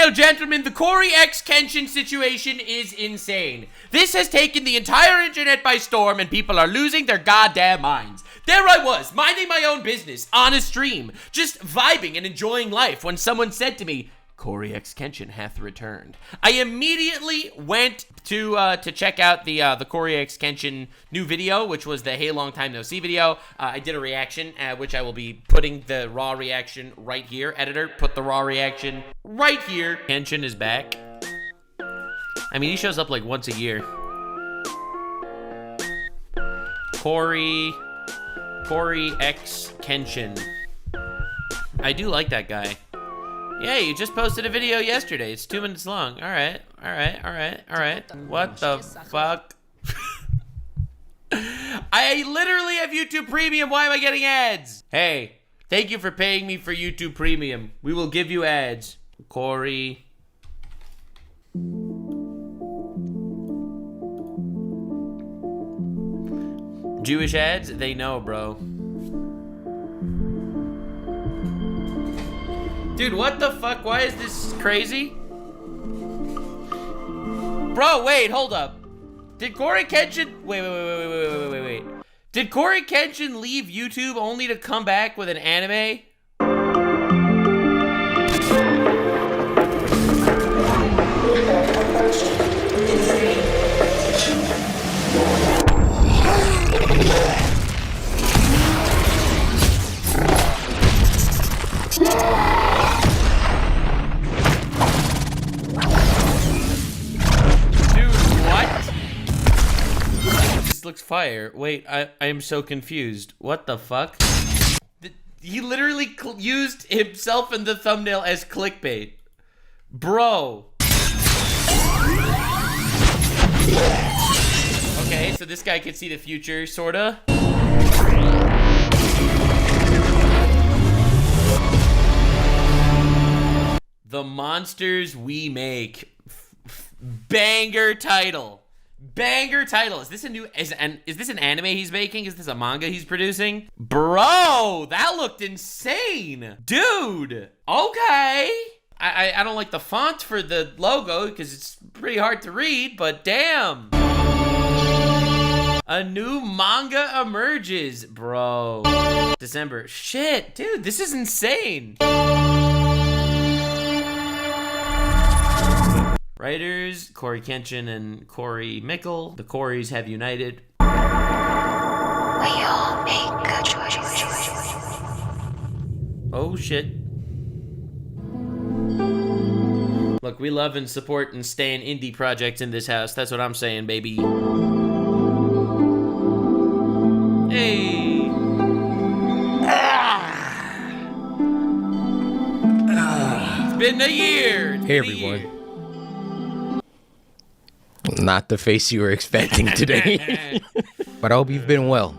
and gentlemen, the CoryxKenshin situation is insane. This has taken the entire internet by storm and people are losing their goddamn minds. There I was, minding my own business, on a stream, just vibing and enjoying life when someone said to me, CoryxKenshin hath returned. I immediately went to check out the CoryxKenshin new video, which was the Hey Long Time No See video. I did a reaction, which I will be putting the raw reaction right here. Editor, put the raw reaction right here. Kenshin is back. I mean, he shows up like once a year. CoryxKenshin. I do like that guy. Yeah, you just posted a video yesterday. It's 2 minutes long. All right. What the fuck? I literally have YouTube Premium. Why am I getting ads? Hey, thank you for paying me for YouTube Premium. We will give you ads. Cory. Jewish ads? They know, bro. Dude, what the fuck? Why is this crazy? Bro, wait, hold up. Did CoryxKenshin... Wait. Did CoryxKenshin leave YouTube only to come back with an anime? Looks fire. Wait, I am so confused. What the fuck? He literally used himself in the thumbnail as clickbait. Bro. Okay, so this guy can see the future, sorta. The monsters we make. Banger title. Banger title. Is this a new is this an anime he's making? Is this a manga he's producing? Bro, that looked insane. Dude. Okay. I don't like the font for the logo because it's pretty hard to read, but damn. A new manga emerges, bro. December. Shit, dude, this is insane. Writers, CoryxKenshin and Cory Mickle. The Corys have united. We all make good choices. Oh shit. Look, we love and support and stand indie projects in this house. That's what I'm saying, baby. Hey. It's been a year. Hey everyone. Not the face you were expecting today. But I hope you've been well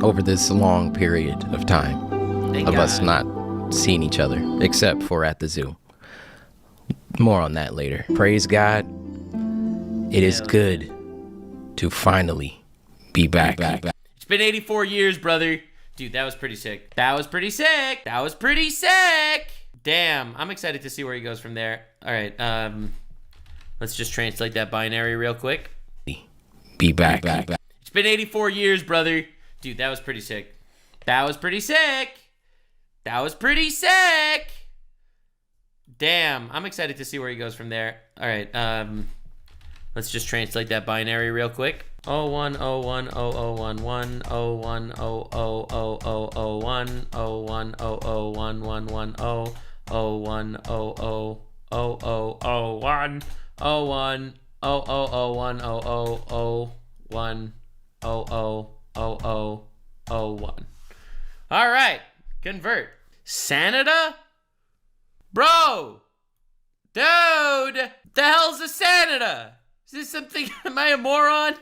over this long period of time. Thank of God. Us not seeing each other, except for at the zoo. More on that later. Praise God. It is good to finally be back. It's been 84 years, brother. Dude, that was pretty sick. That was pretty sick. Damn, I'm excited to see where he goes from there. All right, let's just translate that binary real quick. Be back. It's been 84 years, brother. Dude, that was pretty sick. Damn, I'm excited to see where he goes from there. All right, let's just translate that binary real quick. 010100110101000101001110 01000101 010001. All right, convert. Sanada? Bro! Dude! The hell's a Sanada? Is this something? Am I a moron?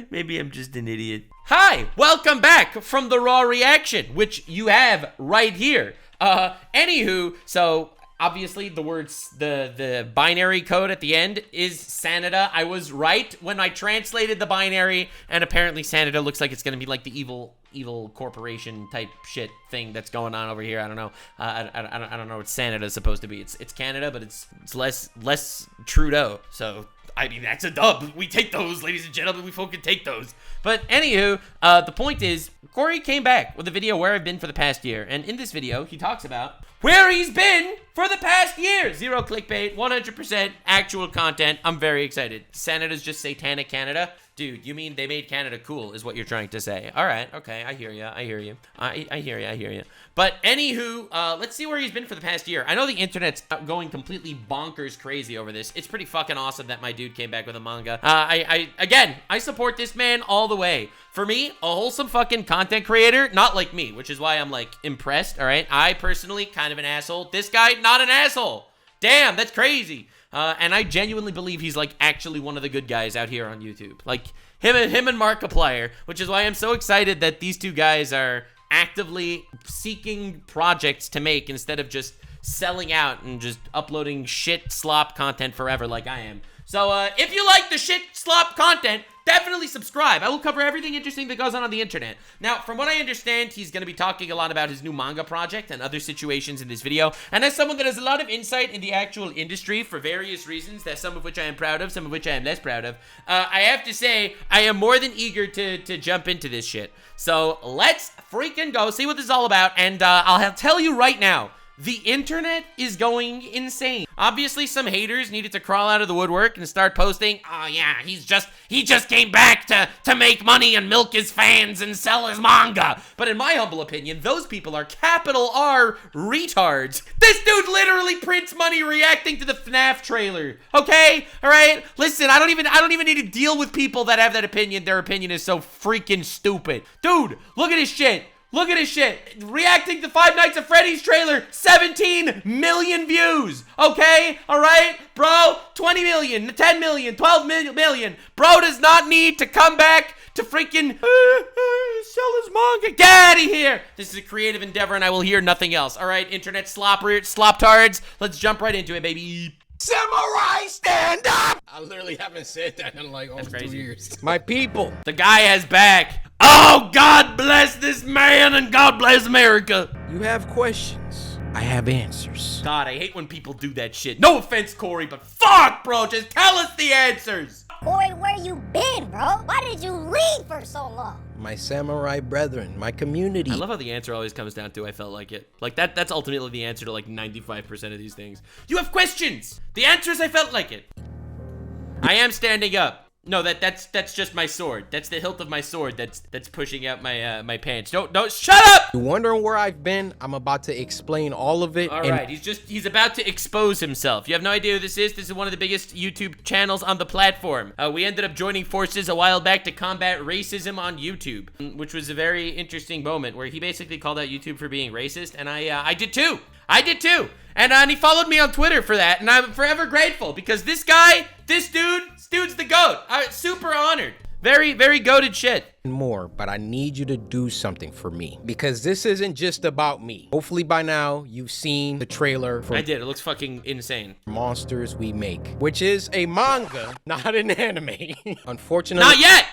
Maybe I'm just an idiot. Hi! Welcome back from the raw reaction, which you have right here. Anywho, so Obviously, the words, the binary code at the end is Sanada. I was right when I translated the binary, and apparently Sanada looks like it's gonna be like the evil corporation type shit thing that's going on over here. I don't know. I don't know what Sanada is supposed to be. It's Canada, but it's less Trudeau. So I mean, that's a dub. We take those, ladies and gentlemen. We fucking take those. But anywho, the point is, Cory came back with a video where I've been for the past year. And in this video, he talks about where he's been for the past year. Zero clickbait, 100% actual content. I'm very excited. Canada's just satanic Canada. Dude, you mean they made Canada cool is what you're trying to say. All right, okay, I hear you. I hear you. But anywho, let's see where he's been for the past year. I know the internet's going completely bonkers crazy over this. It's pretty fucking awesome that my dude came back with a manga. I support this man all the way. For me, a wholesome fucking content creator, not like me, which is why I'm like impressed, all right? I personally, kind of an asshole. This guy, not an asshole. Damn, that's crazy. And I genuinely believe he's like actually one of the good guys out here on YouTube. Like him and Markiplier, which is why I'm so excited that these two guys are actively seeking projects to make instead of just selling out and just uploading shit slop content forever like I am. So if you like the shit slop content, definitely subscribe. I will cover everything interesting that goes on the internet. Now, from what I understand, he's going to be talking a lot about his new manga project and other situations in this video. And as someone that has a lot of insight in the actual industry for various reasons, that some of which I am proud of, some of which I am less proud of, I have to say I am more than eager to jump into this shit. So let's freaking go see what this is all about. And I'll tell you right now, the internet is going insane. Obviously, some haters needed to crawl out of the woodwork and start posting, oh yeah, he just came back to make money and milk his fans and sell his manga. But in my humble opinion, those people are capital R retards. This dude literally prints money reacting to the FNAF trailer. Okay? All right? Listen, I don't even need to deal with people that have that opinion. Their opinion is so freaking stupid. Dude, look at his shit. Look at his shit. Reacting to Five Nights at Freddy's trailer, 17 million views. Okay? All right? Bro, 20 million, 10 million, 12 million. Bro does not need to come back to freaking sell his manga. Get out of here. This is a creative endeavor and I will hear nothing else. All right, internet slop-tards. Let's jump right into it, baby. Samurai, stand up! I literally haven't said that in like almost 2 years. My people. The guy has back. Oh, God bless this man and God bless America. You have questions. I have answers. God, I hate when people do that shit. No offense, Cory, but fuck, bro. Just tell us the answers. Cory, where you been, bro? Why did you leave for so long? My samurai brethren, my community. I love how the answer always comes down to I felt like it. Like that's ultimately the answer to like 95% of these things. You have questions. The answer is I felt like it. I am standing up. No, that's just my sword. That's the hilt of my sword that's pushing out my my pants. Don't shut up! You wondering where I've been? I'm about to explain all of it. All right, he's about to expose himself. You have no idea who this is. This is one of the biggest YouTube channels on the platform. We ended up joining forces a while back to combat racism on YouTube, which was a very interesting moment where he basically called out YouTube for being racist, and I did too. I did too. And he followed me on Twitter for that, and I'm forever grateful because this dude's the GOAT. I'm super honored. Very, very goated shit. More, but I need you to do something for me because this isn't just about me. Hopefully by now you've seen the trailer for I did. It looks fucking insane. Monsters We Make, which is a manga, not an anime. Unfortunately.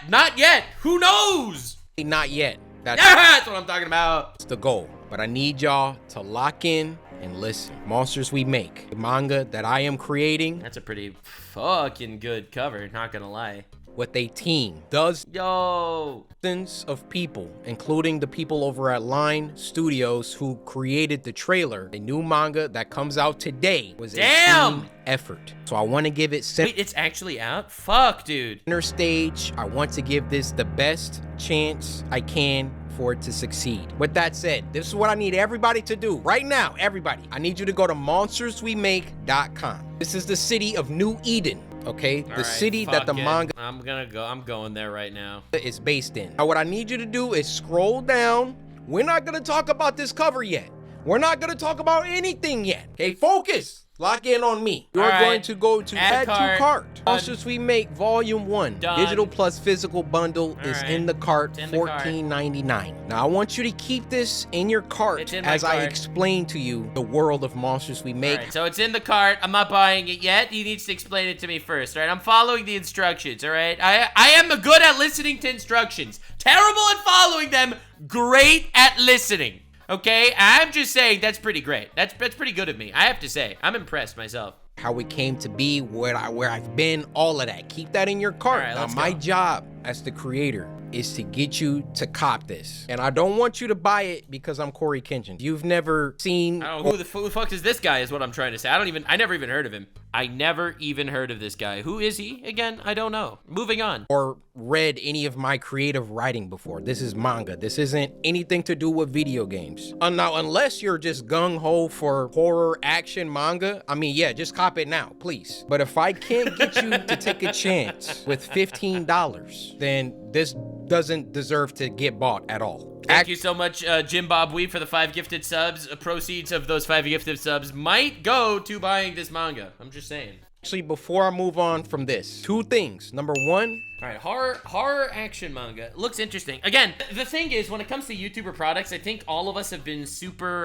Not yet. Who knows? Not yet. That's what I'm talking about. It's the goal. But I need y'all to lock in and listen. Monsters We Make, a manga that I am creating. That's a pretty fucking good cover, not gonna lie. With a team. Dozens of people, including the people over at Line Studios who created the trailer. A new manga that comes out today was a team effort. So I want to give it Wait, it's actually out? Fuck, dude. Center stage. I want to give this the best chance I can for it to succeed. With that said, this is what I need everybody to do right now. Everybody, I need you to go to monsterswemake.com. This is the city of New Eden. Okay, the city that the manga I'm going there right now. Is based in. Now, what I need you to do is scroll down. We're not gonna talk about this cover yet. We're not gonna talk about anything yet. Okay, focus. Lock in on me. You're All going right. to go to Add add to cart. Done. Monsters We Make Volume 1. Done. Digital plus physical bundle is right. in the cart, It's in the cart. $14.99. Now I want you to keep this in your cart It's in my as I cart. explain to you the world of Monsters We Make. All right, so it's in the cart. I'm not buying it yet. He needs to explain it to me first, all right? I'm following the instructions, all right? I am good at listening to instructions. Terrible at following them. Great at listening. Okay? I'm just saying that's pretty great. That's pretty good of me. I have to say. I'm impressed myself. How it came to be, where I've been, all of that. Keep that in your cart. All right, now, let's my go. job as the creator is to get you to cop this. And I don't want you to buy it because I'm CoryxKenshin. You've never seen... I don't know who the fuck is this guy is what I'm trying to say. I never even heard of him. I never even heard of this guy. Who is he? Again, I don't know. Moving on. or read any of my creative writing before. This is manga. This isn't anything to do with video games. Now, unless you're just gung-ho for horror action manga, I mean, yeah, just cop it now, please. But if I can't get you to take a chance with $15, then this doesn't deserve to get bought at all. Thank you so much, Jim Bob Wee, for the 5 gifted subs. Proceeds of those 5 gifted subs might go to buying this manga. I'm just saying. Actually, before I move on from this, 2 things. Number 1, All right, horror action manga. Looks interesting. Again, the thing is, when it comes to YouTuber products, I think all of us have been super,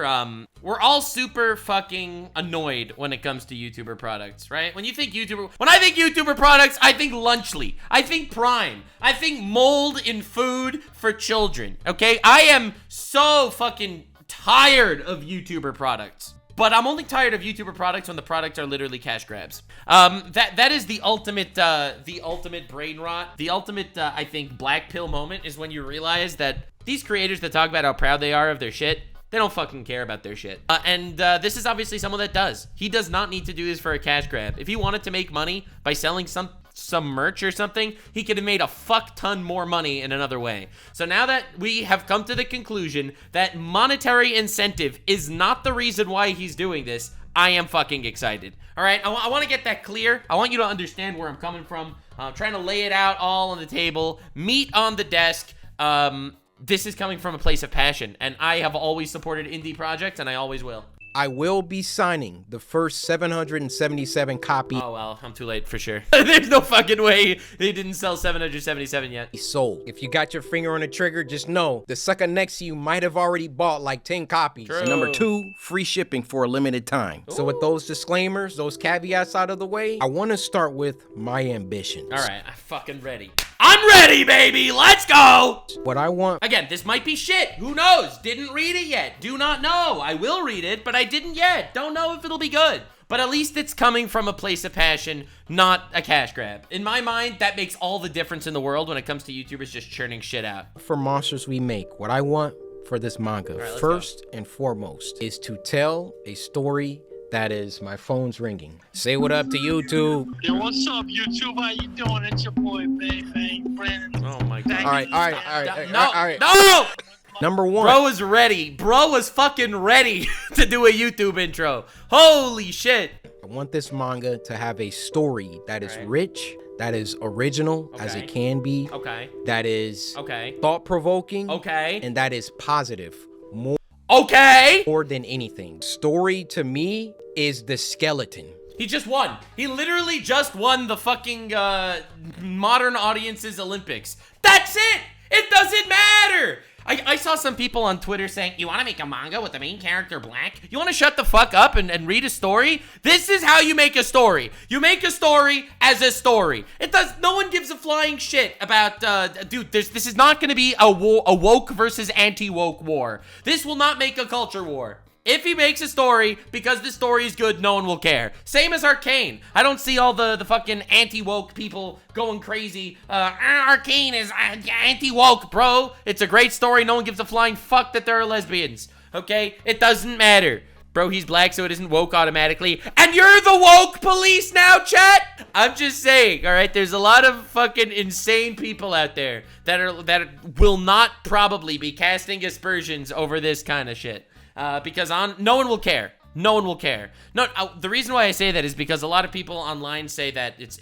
we're all super fucking annoyed when it comes to YouTuber products, right? When I think YouTuber products, I think Lunchly. I think Prime. I think mold in food for children, okay? I am so fucking tired of YouTuber products. But I'm only tired of YouTuber products when the products are literally cash grabs. That is the ultimate brain rot. The ultimate, I think, black pill moment is when you realize that these creators that talk about how proud they are of their shit, they don't fucking care about their shit. And this is obviously someone that does. He does not need to do this for a cash grab. If he wanted to make money by selling some merch or something, he could have made a fuck ton more money in another way. So now that we have come to the conclusion that monetary incentive is not the reason why he's doing this, I am fucking excited. All right, I want to get that clear. I want you to understand where I'm coming from. I'm trying to lay it out all on the table, meat on the desk. This is coming from a place of passion, and I have always supported indie projects, and I always will. I will be signing the first 777 copy Oh, well, I'm too late for sure. There's no fucking way they didn't sell 777 yet. sold. If you got your finger on the trigger, just know the sucker next to you might have already bought like 10 copies. True. And number 2, free shipping for a limited time. So with those disclaimers, those caveats out of the way, I want to start with my ambitions. All right, I'm fucking ready. I'm ready, baby. Let's go. What I want... Again, this might be shit. Who knows? Didn't read it yet. Do not know. I will read it, but I didn't yet. Don't know if it'll be good. But at least it's coming from a place of passion, not a cash grab. In my mind, that makes all the difference in the world when it comes to YouTubers just churning shit out. For Monsters We Make, what I want for this manga, right, let's first and foremost, is to tell a story that is... My phone's ringing. Say what up to YouTube. Yo, what's up, YouTube? How you doing? It's your boy, Bang Brandon. Oh my god. All right. No! Number 1. Bro was ready. Bro was fucking ready to do a YouTube intro. Holy shit. I want this manga to have a story that is Right. rich, that is original as Okay. it can be, Okay. that is Okay. thought-provoking, Okay. and that is positive Okay. more than anything. Story to me is the skeleton. He just won. He literally just won the fucking modern audiences Olympics. That's it. It doesn't matter. I saw some people on Twitter saying, you want to make a manga with the main character black? You want to shut the fuck up and read a story? This is how you make a story. You make a story as a story. No one gives a flying shit about, dude, this is not going to be a woke versus anti-woke war. This will not make a culture war. If he makes a story, because the story is good, no one will care. Same as Arcane. I don't see all the fucking anti-woke people going crazy. Arcane is anti-woke, bro. It's a great story. No one gives a flying fuck that there are lesbians. Okay? It doesn't matter. Bro, he's black, so it isn't woke automatically. And you're the woke police now, chat? I'm just saying, all right? There's a lot of fucking insane people out there that will not probably be casting aspersions over this kind of shit. Because no one will care. No one will care. No, the reason why I say that is because a lot of people online say that it's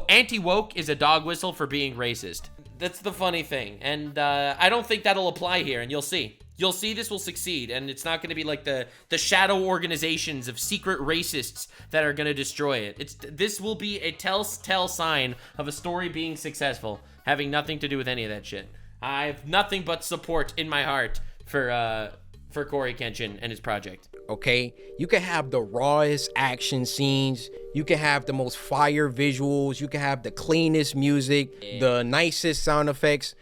anti-woke is a dog whistle for being racist. That's the funny thing. And I don't think that'll apply here, and you'll see. You'll see this will succeed, and it's not going to be like the shadow organizations of secret racists that are going to destroy it. This will be a telltale sign of a story being successful, having nothing to do with any of that shit. I have nothing but support in my heart for CoryxKenshin and his project. Okay, you can have the rawest action scenes, you can have the most fire visuals, you can have the cleanest music, the nicest sound effects,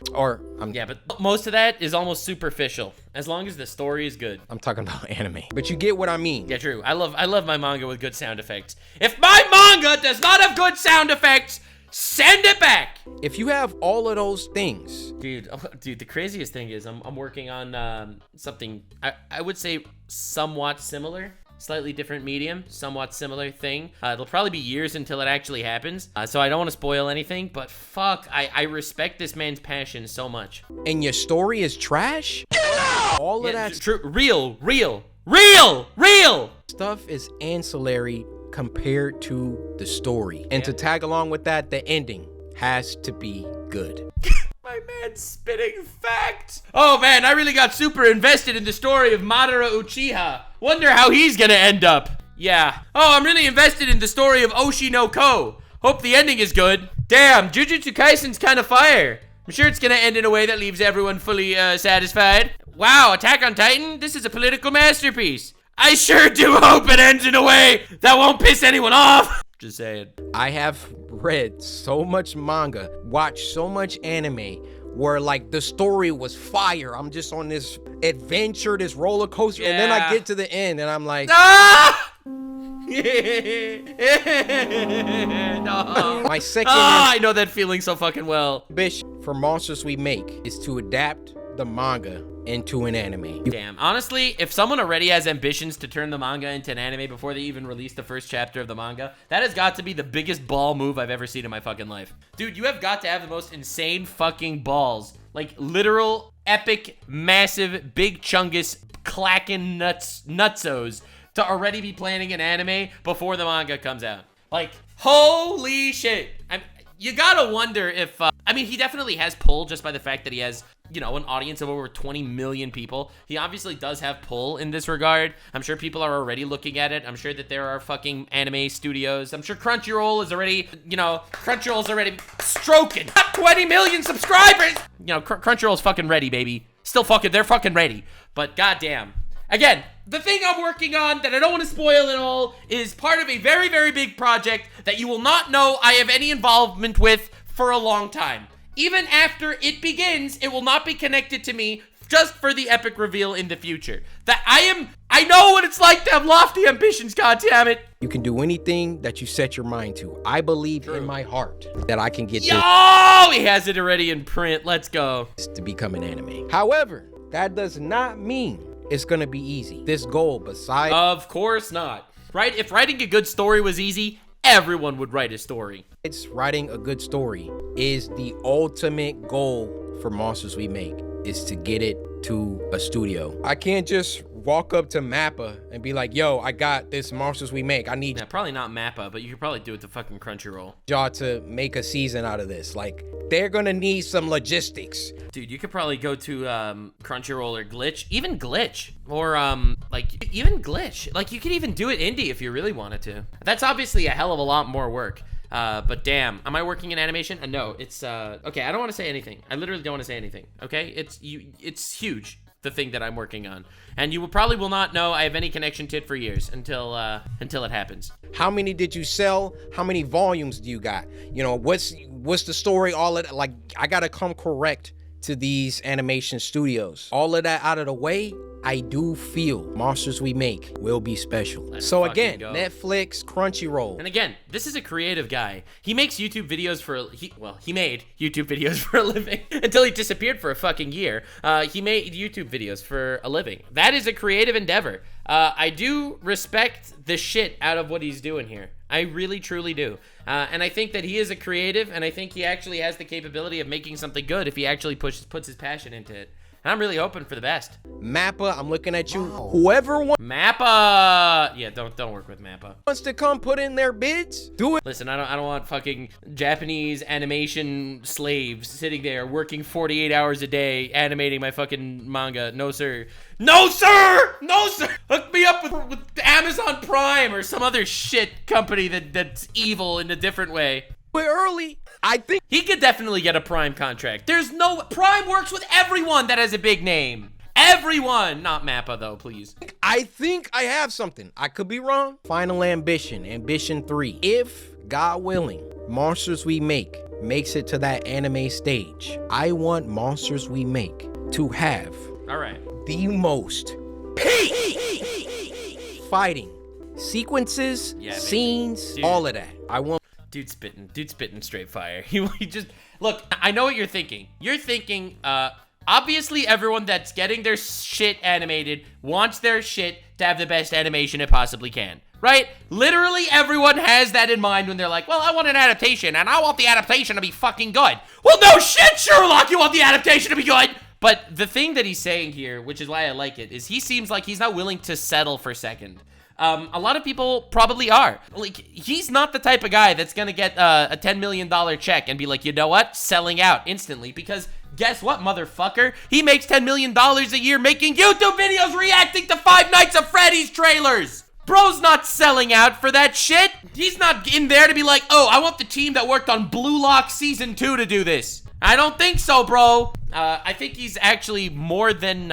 yeah, but most of that is almost superficial, as long as the story is good. I'm talking about anime, but you get what I mean. Yeah, true. I love my manga with good sound effects. If my manga does not have good sound effects, send it back. If you have all of those things, dude, the craziest thing is I'm working on something I would say somewhat similar, slightly different medium, somewhat similar thing. It'll probably be years until it actually happens, so I don't want to spoil anything, but fuck, I respect this man's passion so much. And your story is trash? All of that true. Real stuff is ancillary compared to the story. And to tag along with that, the ending has to be good. My man's spitting facts. Oh man, I really got super invested in the story of Madara Uchiha. Wonder how he's gonna end up. Yeah. Oh, I'm really invested in the story of Oshi no Ko. Hope the ending is good. Damn, Jujutsu Kaisen's kind of fire. I'm sure it's gonna end in a way that leaves everyone fully satisfied. Wow, Attack on Titan? This is a political masterpiece. I sure do hope it ends in a way that won't piss anyone off. Just saying. I have read so much manga, watched so much anime, where like the story was fire. I'm just on this adventure, this roller coaster, and then I get to the end and I'm like, ah! No. My second I know that feeling so fucking well. ambition for Monsters We Make is to adapt the manga into an anime. Damn, honestly, if someone already has ambitions to turn the manga into an anime before they even release the first chapter of the manga, that has got to be the biggest ball move I've ever seen in my fucking life. Dude, you have got to have the most insane fucking balls. Like, literal, epic, massive, big chungus, clacking nutsos to already be planning an anime before the manga comes out. Like, holy shit. You gotta wonder if, I mean, he definitely has pull just by the fact that he has, you know, an audience of over 20 million people. He obviously does have pull in this regard. I'm sure people are already looking at it. I'm sure that there are fucking anime studios. I'm sure Crunchyroll is already, you know, Crunchyroll's already stroking 20 million subscribers. You know, Crunchyroll's fucking ready, baby. Still fucking, they're fucking ready. But goddamn. Again, the thing I'm working on that I don't want to spoil at all is part of a very, very big project that you will not know I have any involvement with for a long time. Even after it begins, it will not be connected to me just for the epic reveal in the future. That I know what it's like to have lofty ambitions, goddammit. You can do anything that you set your mind to. I believe in my heart that I can get He has it already in print. Let's go. this to become an anime. However, that does not mean it's gonna be easy. This goal, besides... Of course not. Right? If writing a good story was easy, everyone would write a story. writing a good story is the ultimate goal for Monsters We Make, is to get it to a studio. I can't just walk up to Mappa and be like, yo, I got this Monsters We Make. I need probably not Mappa, but you could probably do it to fucking Crunchyroll. y'all to make a season out of this. Like, they're gonna need some logistics. Dude, you could probably go to Crunchyroll or Glitch, even Glitch, or even Glitch. Like, you could even do it indie if you really wanted to. That's obviously a hell of a lot more work. But damn, am I working in animation? No, it's okay. I don't want to say anything. I literally don't want to say anything. Okay, it's huge, the thing that I'm working on, and you will not know I have any connection to it for years until it happens. How many did you sell? How many volumes do you got? You know, what's the story? All of that. Like, I gotta come correct to these animation studios. All of that out of the way, I do feel Monsters We Make will be special. So again, Netflix, Crunchyroll. And again, this is a creative guy. He makes YouTube videos he made YouTube videos for a living until he disappeared for a fucking year. He made YouTube videos for a living. That is a creative endeavor. I do respect the shit out of what he's doing here. I really, truly do. And I think that he is a creative, and I think he actually has the capability of making something good if he actually puts his passion into it. I'm really hoping for the best. Mappa, I'm looking at you. Whoever Mappa! Yeah, don't work with Mappa. wants to come put in their bids, do it. Listen, I don't want fucking Japanese animation slaves sitting there working 48 hours a day animating my fucking manga. No, sir. No, sir! No, sir! Hook me up with Amazon Prime or some other shit company that's evil in a different way. We're early. I think He could definitely get a Prime contract. Prime works with everyone that has a big name. Everyone! Not Mappa, though, please. I think I have something. I could be wrong. Final ambition, ambition 3. If, God willing, Monsters We Make makes it to that anime stage, I want Monsters We Make to have All right. the most peak fighting sequences, Yeah, baby. scenes, Dude. all of that. I want. Dude spitting straight fire. He just, look, I know what you're thinking. You're thinking, obviously everyone that's getting their shit animated wants their shit to have the best animation it possibly can, right? Literally everyone has that in mind when they're like, well, I want an adaptation and I want the adaptation to be fucking good. Well, no shit, Sherlock, you want the adaptation to be good. But the thing that he's saying here, which is why I like it, is he seems like he's not willing to settle for second. A lot of people probably are. Like, he's not the type of guy that's gonna get a $10 million check and be like, you know what? Selling out instantly. Because guess what, motherfucker? He makes $10 million a year making YouTube videos reacting to Five Nights at Freddy's trailers. Bro's not selling out for that shit. He's not in there to be like, oh, I want the team that worked on Blue Lock Season 2 to do this. I don't think so, bro. I think he's actually more than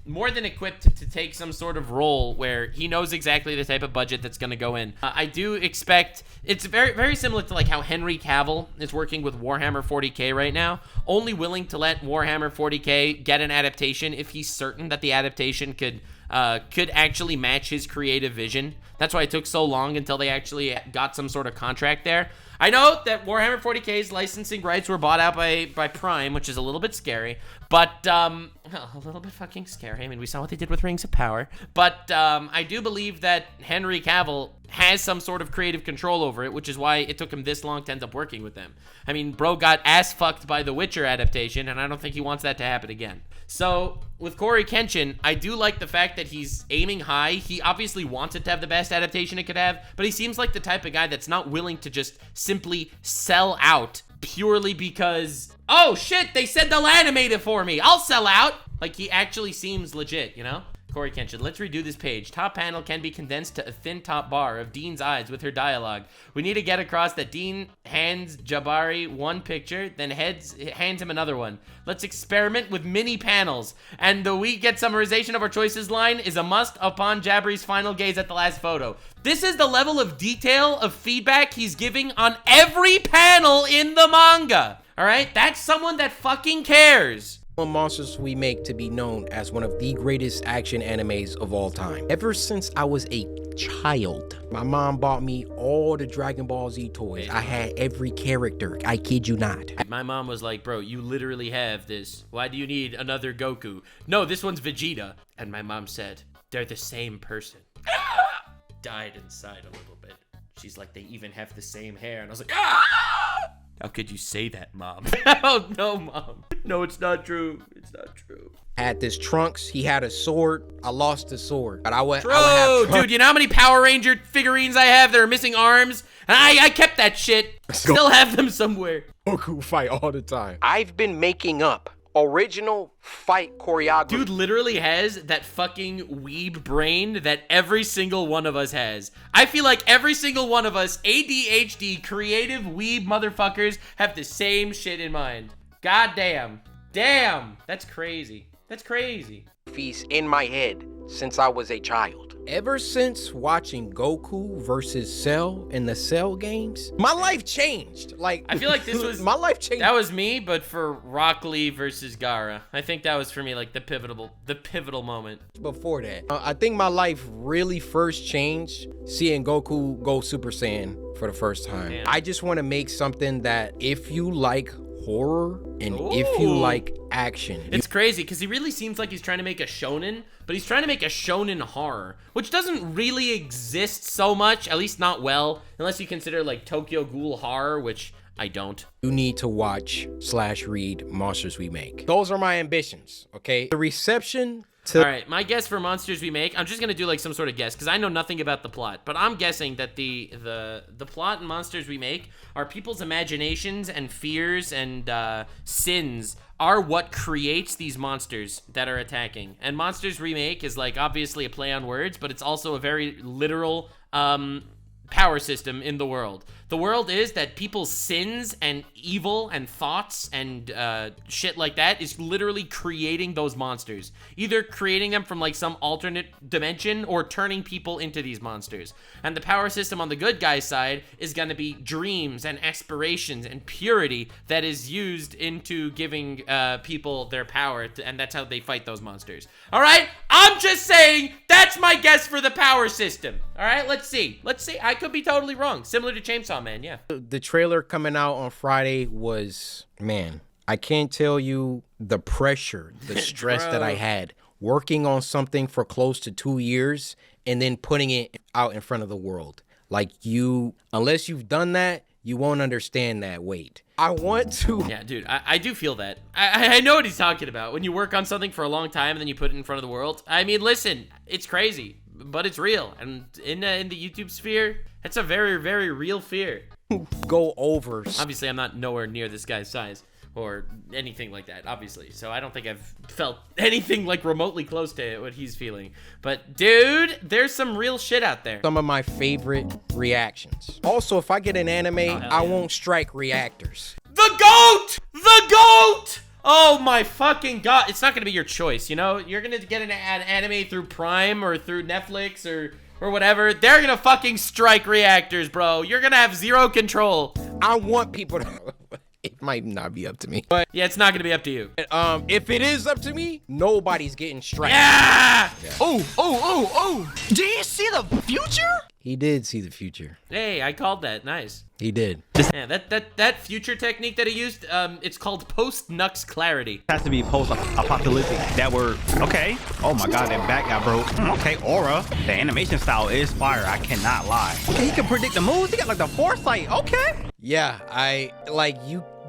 equipped to take some sort of role where he knows exactly the type of budget that's going to go in. I do expect it's very, very similar to like how Henry Cavill is working with Warhammer 40K right now, only willing to let Warhammer 40K get an adaptation if he's certain that the adaptation could actually match his creative vision. That's why it took so long until they actually got some sort of contract there. I know that Warhammer 40K's licensing rights were bought out by Prime, which is a little bit scary, but a little bit fucking scary. I mean, we saw what they did with Rings of Power, but I do believe that Henry Cavill has some sort of creative control over it, which is why it took him this long to end up working with them. I mean, bro got ass fucked by the Witcher adaptation, and I don't think he wants that to happen again. So with CoryxKenshin, I do like the fact that he's aiming high. He obviously wants it to have the best adaptation it could have, but he seems like the type of guy that's not willing to just simply sell out purely because, oh shit, they said they'll animate it for me, I'll sell out. Like, he actually seems legit, you know? CoryxKenshin, let's redo this page. Top panel can be condensed to a thin top bar of Dean's eyes with her dialogue. We need to get across that Dean hands Jabari one picture, then hands him another one. Let's experiment with mini panels. And the we get summarization of our choices line is a must upon Jabari's final gaze at the last photo. This is the level of detail of feedback he's giving on every panel in the manga. All right? That's someone that fucking cares. Monsters We Make to be known as one of the greatest action animes of all time. Ever since I was a child, my mom bought me all the Dragon Ball Z toys. I had every character. I kid you not. My mom was like, bro, you literally have this. Why do you need another Goku? No, this one's Vegeta. And my mom said, they're the same person. Died inside a little bit. She's like, they even have the same hair. And I was like, ah! How could you say that, Mom? Oh, no, Mom. No, it's not true. It's not true. Had this Trunks. He had a sword. I lost the sword. But I would True, have dude, you know how many Power Ranger figurines I have that are missing arms? And I kept that shit. Still have them somewhere. Goku fight all the time. I've been making up original fight choreography. Dude literally has that fucking weeb brain that every single one of us has. I feel like every single one of us ADHD creative weeb motherfuckers have the same shit in mind. God damn. Damn. That's crazy. That's crazy. Feast in my head since I was a child. Ever since watching Goku versus Cell in the Cell games, my life changed. Like, I feel like this was my life changed. That was me, but for Rock Lee versus Gaara. I think that was for me like the pivotal moment. Before that, I think my life really first changed seeing Goku go Super Saiyan for the first time. Damn. I just want to make something that if you like horror and if you like action, it's crazy because he really seems like he's trying to make a shonen, but he's trying to make a shonen horror, which doesn't really exist so much, at least not well, unless you consider like Tokyo Ghoul horror, which I don't. You need to watch / read Monsters We Make. Those are my ambitions, okay? The reception to... All right, my guess for Monsters We Make, I'm just gonna do like some sort of guess because I know nothing about the plot, but I'm guessing that the plot in Monsters We Make are people's imaginations and fears and sins are what creates these monsters that are attacking. And Monsters Remake is like obviously a play on words, but it's also a very literal power system in the world. The world is that people's sins and evil and thoughts and shit like that is literally creating those monsters. Either creating them from like some alternate dimension or turning people into these monsters. And the power system on the good guy's side is gonna be dreams and aspirations and purity that is used into giving people their power, and that's how they fight those monsters. All right? I'm just saying that's my guess for the power system. All right? Let's see. I could be totally wrong. Similar to Chainsaw Man, yeah. The trailer coming out on Friday was, man, I can't tell you the pressure, the stress that I had working on something for close to 2 years and then putting it out in front of the world. Like unless you've done that, you won't understand that weight. I want to. Yeah, dude, I do feel that. I know what he's talking about. When you work on something for a long time and then you put it in front of the world. I mean, listen, it's crazy, but it's real. And in the YouTube sphere, it's a very, very real fear. Go over. Obviously, I'm not nowhere near this guy's size or anything like that, obviously. So I don't think I've felt anything like remotely close to what he's feeling. But dude, there's some real shit out there. Some of my favorite reactions. Also, if I get an anime, I won't strike reactors. The GOAT! The GOAT! Oh my fucking god. It's not gonna be your choice, you know? You're gonna get an anime through Prime or through Netflix or whatever. They're gonna fucking strike reactors, bro. You're gonna have zero control. I want people to... It might not be up to me. But yeah, it's not gonna be up to you. If it is up to me, nobody's getting struck. Yeah! Oh. Did he see the future? He did see the future. Hey, I called that. Nice. He did. Yeah, that future technique that he used, it's called post-Nux clarity. Has to be post-apocalyptic. That word. Okay. Oh my god, that back got broke. Okay, aura. The animation style is fire. I cannot lie. Okay, he can predict the moves. He got like the foresight. Okay. Yeah,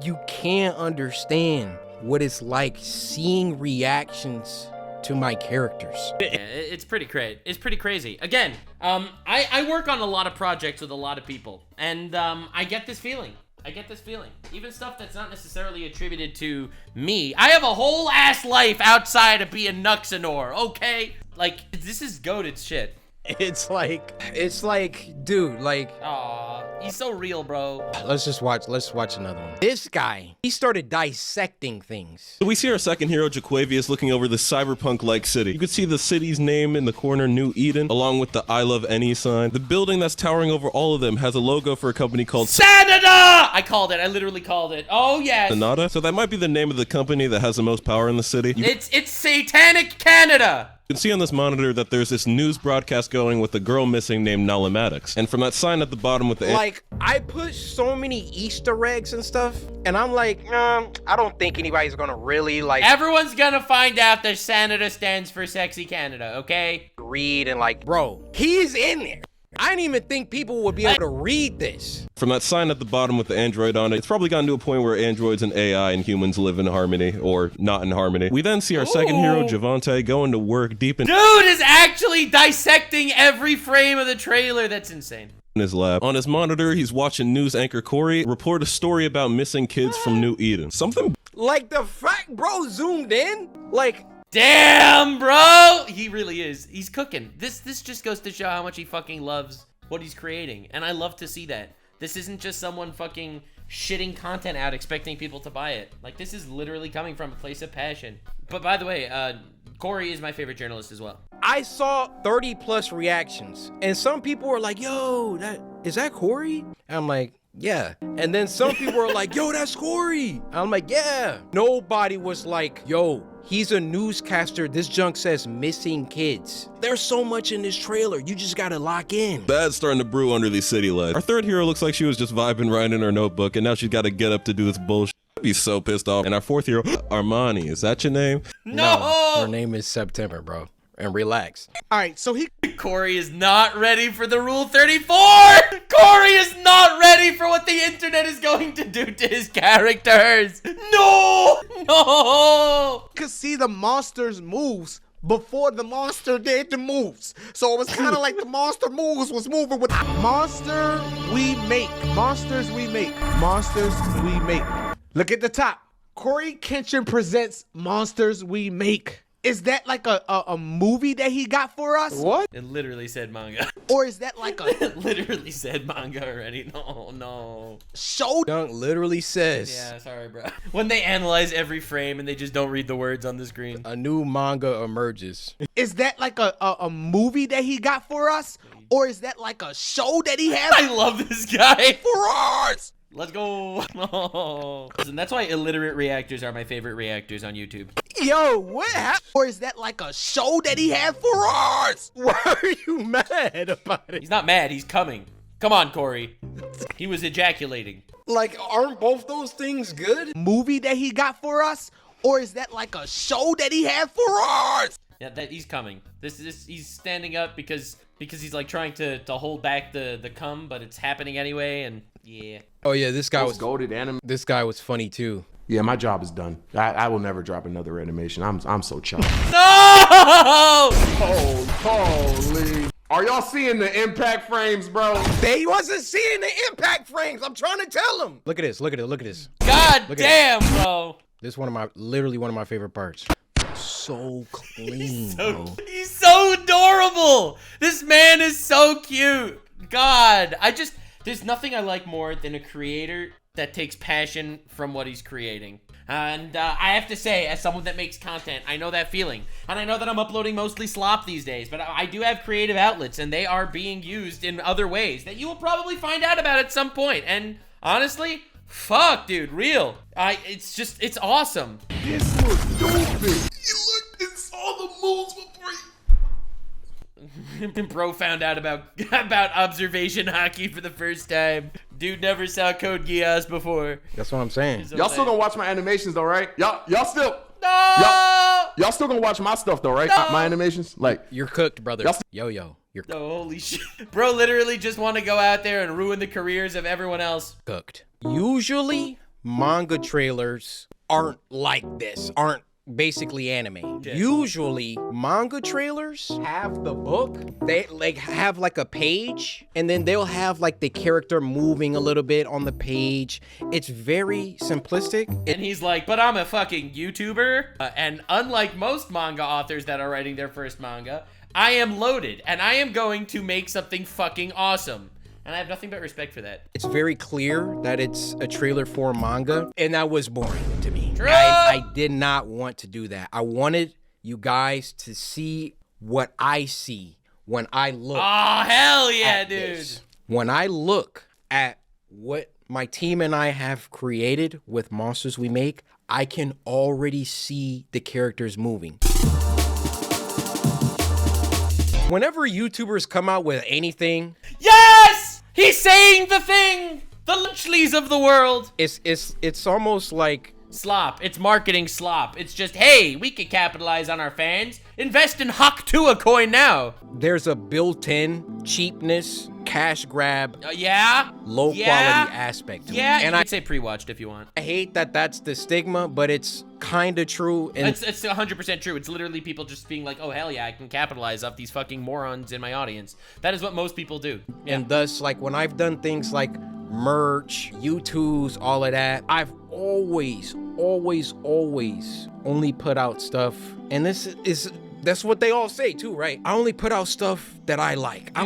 you can't understand what it's like seeing reactions to my characters. Yeah, it's pretty great. It's pretty crazy. Again, I work on a lot of projects with a lot of people, and I get this feeling. Even stuff that's not necessarily attributed to me. I have a whole ass life outside of being Nuxanor, okay? Like, this is goated shit. It's like, dude, like... Aw, he's so real, bro. Let's watch another one. This guy, he started dissecting things. So we see our second hero, Jaquavius, looking over the cyberpunk-like city. You can see the city's name in the corner, New Eden, along with the I Love Any sign. The building that's towering over all of them has a logo for a company called Sanada! I called it. I literally called it. Oh, yes. Sanada. So that might be the name of the company that has the most power in the city. It's Satanic Canada. You can see on this monitor that there's this news broadcast going with a girl missing named Nalamatics. And from that sign at the bottom with the... Like, I put so many Easter eggs and stuff, and I'm like, I don't think anybody's gonna really, like... Everyone's gonna find out that Sanada stands for Sexy Canada, okay? Read and like, bro, he's in there. I didn't even think people would be able to read this. From that sign at the bottom with the android on it, it's probably gotten to a point where androids and AI and humans live in harmony, or not in harmony. We then see our second hero, Javante, going to work deep in... Dude is actually dissecting every frame of the trailer. That's insane. In his lab. On his monitor, he's watching news anchor Cory report a story about missing kids from New Eden. Something... Like, the fact bro zoomed in, like... Damn, bro! He really is. He's cooking. This just goes to show how much he fucking loves what he's creating. And I love to see that. This isn't just someone fucking shitting content out expecting people to buy it. Like, this is literally coming from a place of passion. But by the way, Cory is my favorite journalist as well. I saw 30+ reactions. And some people were like, yo, is that Cory? And I'm like, yeah. And then some people were like, yo, that's Cory. And I'm like, yeah. Nobody was like, yo, he's a newscaster. This junk says missing kids. There's so much in this trailer. You just gotta lock in. Bad's starting to brew under these city lights. Our third hero looks like she was just vibing right in her notebook, and now she's got to get up to do this bullshit. I'd be so pissed off. And our fourth hero, Armani, is that your name? No! Her name is September, bro. And relax. All right, so Cory is not ready for the Rule 34! Cory is not ready for what the the internet is going to do to his characters. No! No! Could see the monster's moves before the monster did the moves. So it was kind of like the monster moves was moving with monster we make. Monsters we make. Monsters we make. Look at the top. CoryxKenshin presents Monsters We Make. Is that like a movie that he got for us? What? It literally said manga. Or is that like a It literally said manga already. No. show? Dunk literally says Yeah, sorry, bro. When they analyze every frame and they just don't read the words on the screen. a new manga emerges. Is that like a movie that he got for us? Or is that like a show that he has I love this guy. for us? Let's go. No. Listen, that's why illiterate reactors are my favorite reactors on YouTube. Yo, what happened? Or is that like a show that he had for us? Why are you mad about it? He's not mad. He's coming. Come on, Cory. He was ejaculating. Like, aren't both those things good? Movie that he got for us? Or is that like a show that he had for us? Yeah, that he's coming. He's standing up because he's like trying to hold back the cum, but it's happening anyway, and yeah. Oh yeah, this guy was goated anime. This guy was funny too. Yeah, my job is done. I will never drop another animation. I'm so chuffed. No! Holy. Are y'all seeing the impact frames, bro? They wasn't seeing the impact frames. I'm trying to tell him. Look at this. Look at it. Look at this. God Look at damn, bro. This is literally one of my favorite parts. So clean, bro. He's so adorable. This man is so cute. God, there's nothing I like more than a creator that takes passion from what he's creating. And I have to say, as someone that makes content, I know that feeling. And I know that I'm uploading mostly slop these days, but I do have creative outlets, and they are being used in other ways that you will probably find out about at some point. And honestly, fuck, dude, real. It's awesome. This looks stupid. You looked and saw the moves before you... Bro found out about observation hockey for the first time. Dude never saw Code Geass before. That's what I'm saying. Y'all still gonna watch my animations though, right? Y'all still... No! Y'all still gonna watch my stuff though, right? No! My animations? Like... You're cooked, brother. Yo, you're Oh, holy shit. Bro literally just want to go out there and ruin the careers of everyone else. cooked. Usually, manga trailers aren't like this. Aren't basically anime. Yeah. Usually, manga trailers have the book. They like have like a page, and then they'll have like the character moving a little bit on the page. It's very simplistic. And he's like, but I'm a fucking YouTuber. And unlike most manga authors that are writing their first manga, I am loaded, and I am going to make something fucking awesome. And I have nothing but respect for that. It's very clear that it's a trailer for a manga, and that was boring to me. True. I did not want to do that. I wanted you guys to see what I see when I look. Oh, hell yeah, at dude. this. When I look at what my team and I have created with Monsters We Make, I can already see the characters moving. Whenever YouTubers come out with anything, Yes! He's saying the thing! The Luchleys of the world! it's almost like Slop. It's marketing slop. It's just, hey, we can capitalize on our fans. Invest in Hak2a coin now. there's a built-in cheapness, cash grab, Yeah? low Yeah? quality aspect to Yeah, it. you And could say pre-watched if you want. I hate that that's the stigma, but it's kind of true. And It's 100% true. It's literally people just being like, oh, hell yeah, I can capitalize off these fucking morons in my audience. That is what most people do. Yeah. and thus, like, when I've done things like merch, YouTubes, all of that, I've always only put out stuff. And that's what they all say too, right? I only put out stuff that I like.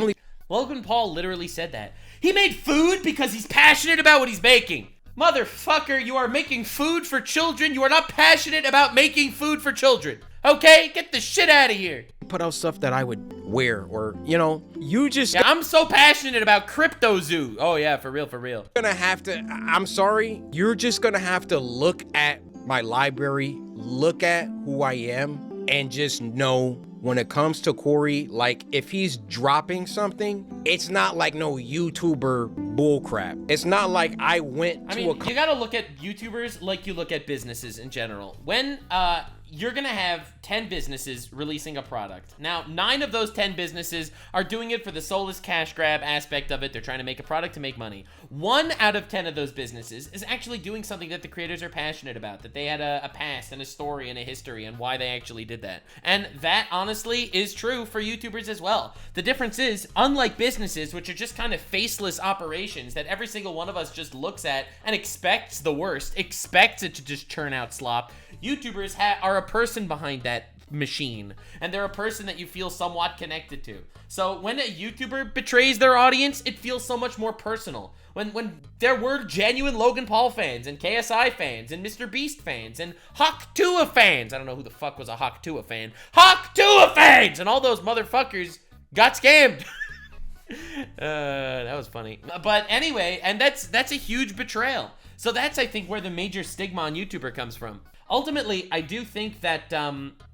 Logan Paul literally said that. He made food because he's passionate about what he's making. Motherfucker, you are making food for children. You are not passionate about making food for children. Okay? Get the shit out of here. put out stuff that I would wear, or, you know, you just Yeah, I'm so passionate about Crypto Zoo. Oh yeah, for real, for real. gonna have to, I'm sorry, you're just gonna have to look at my library, look at who I am, and just know when it comes to Cory, like, if he's dropping something, it's not like no YouTuber bullcrap. It's not like I went to I mean, you gotta look at YouTubers like you look at businesses in general. When you're gonna have 10 businesses releasing a product. Now, 9 of those 10 businesses are doing it for the soulless cash grab aspect of it. They're trying to make a product to make money. 1 out of 10 of those businesses is actually doing something that the creators are passionate about, that they had a past and a story and a history and why they actually did that. And that, honestly, is true for YouTubers as well. The difference is, unlike businesses, which are just kind of faceless operations that every single one of us just looks at and expects the worst, expects it to just churn out slop, YouTubers are a person behind that machine, and they're a person that you feel somewhat connected to. So when a YouTuber betrays their audience, it feels so much more personal. When there were genuine Logan Paul fans and KSI fans and Mr. Beast fans and Hawk Tua fans, I don't know who the fuck was a Hawk Tua fan, Hawk Tua fans, and all those motherfuckers got scammed. That was funny. But anyway, and that's a huge betrayal. So that's, I think, where the major stigma on YouTuber comes from. Ultimately, I do think that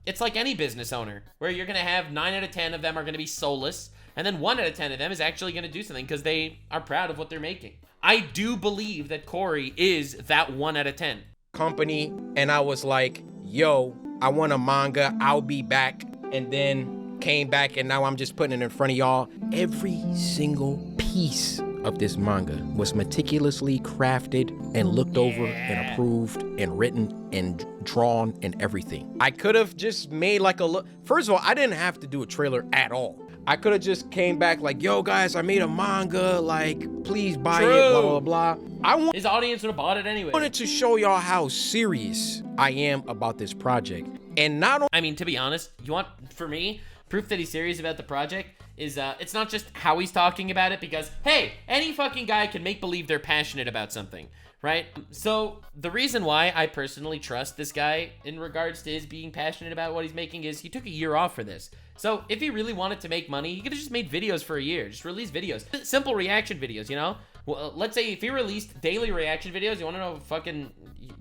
it's like any business owner, where you're going to have 9 out of 10 of them are going to be soulless, and then 1 out of 10 of them is actually going to do something because they are proud of what they're making. I do believe that Cory is that 1 out of 10. Company, and I was like, yo, I want a manga, I'll be back, and then came back, and now I'm just putting it in front of y'all. Every single piece of this manga was meticulously crafted and looked over and approved and written and drawn and everything. I could have just made like a look. First of all, I didn't have to do a trailer at all. I could have just came back like, yo guys, I made a manga, like please buy it, blah, blah, blah. His audience would have bought it anyway. I wanted to show y'all how serious I am about this project. And not only, I mean, to be honest, you want, for me, proof that he's serious about the project is it's not just how he's talking about it, because hey, any fucking guy can make believe they're passionate about something, right? So the reason why I personally trust this guy in regards to his being passionate about what he's making is he took a year off for this. So if he really wanted to make money, he could have just made videos for a year, just release videos, simple reaction videos, you know? Well, let's say if he released daily reaction videos, you want to know fucking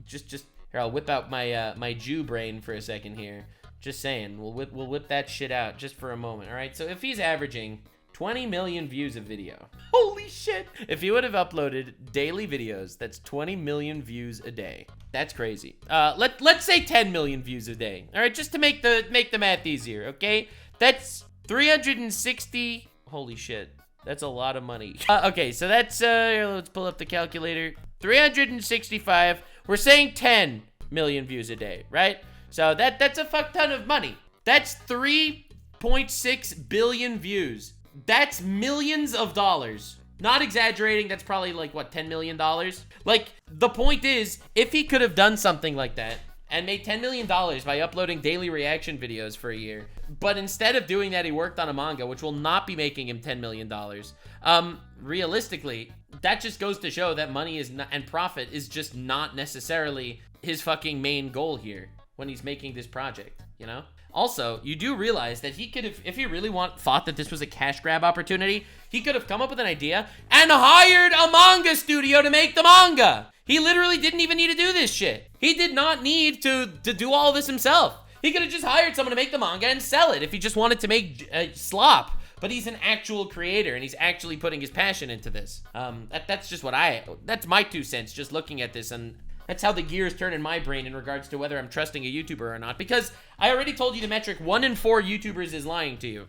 just here, I'll whip out my my Jew brain for a second here. Just saying, we'll whip that shit out just for a moment, all right? So if he's averaging 20 million views a video, holy shit! If he would have uploaded daily videos, that's 20 million views a day. That's crazy. Let's say 10 million views a day, all right? Just to make the math easier, okay? That's 360. Holy shit, that's a lot of money. Okay, so that's here, let's pull up the calculator. 365. We're saying 10 million views a day, right? So that's a fuck ton of money. That's 3.6 billion views. That's millions of dollars. Not exaggerating, that's probably like, what, $10 million? Like, the point is, if he could have done something like that and made $10 million by uploading daily reaction videos for a year, but instead of doing that, he worked on a manga, which will not be making him $10 million. Realistically, that just goes to show that money is not, and profit is just not necessarily his fucking main goal here when he's making this project, you know? Also, you do realize that he could have, if he really thought that this was a cash grab opportunity, he could have come up with an idea and hired a manga studio to make the manga. He literally didn't even need to do this shit. He did not need to do all this himself. He could have just hired someone to make the manga and sell it if he just wanted to make slop. But he's an actual creator and he's actually putting his passion into this. That's just that's my 2 cents just looking at this, and that's how the gears turn in my brain in regards to whether I'm trusting a YouTuber or not, because I already told you the metric 1 in 4 YouTubers is lying to you.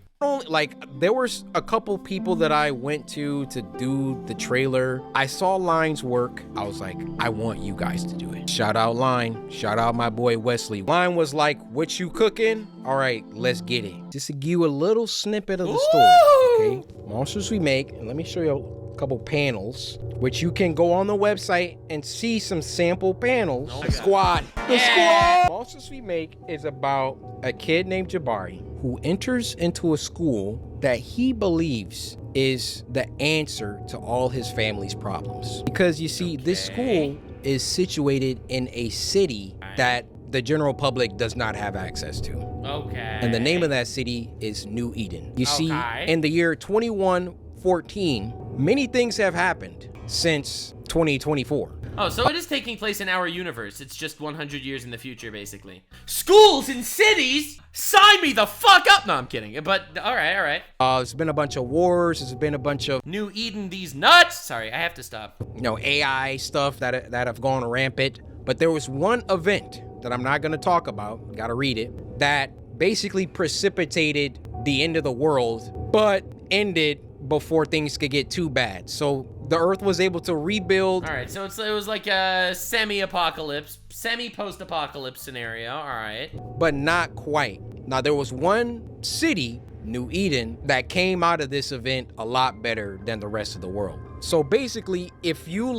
like, there was a couple people that I went to do the trailer. I saw Line's work. I was like, I want you guys to do it. Shout out Line. Shout out my boy Wesley. Line was like, what you cooking? All right, let's get it. Just to give you a little snippet of the story, okay? Monsters We Make, and let me show you a couple panels, which you can go on the website and see some sample panels. The squad. Monsters We Make is about a kid named Jabari who enters into a school that he believes is the answer to all his family's problems. Because you see, this school is situated in a city that the general public does not have access to. Okay. And the name of that city is New Eden. You see, in the year 2114, many things have happened since 2024. Oh, so it is taking place in our universe. It's just 100 years in the future, basically. Schools in cities? Sign me the fuck up! No, I'm kidding. But, alright. There's been a bunch of wars. There's been a bunch of New Eden these nuts! Sorry, I have to stop. AI stuff that have gone rampant. But there was one event that I'm not going to talk about, gotta read it, that basically precipitated the end of the world, but ended before things could get too bad. So the Earth was able to rebuild. All right, so it was like a semi-apocalypse, semi-post-apocalypse scenario. All right. But not quite. Now, there was one city, New Eden, that came out of this event a lot better than the rest of the world. So basically, if you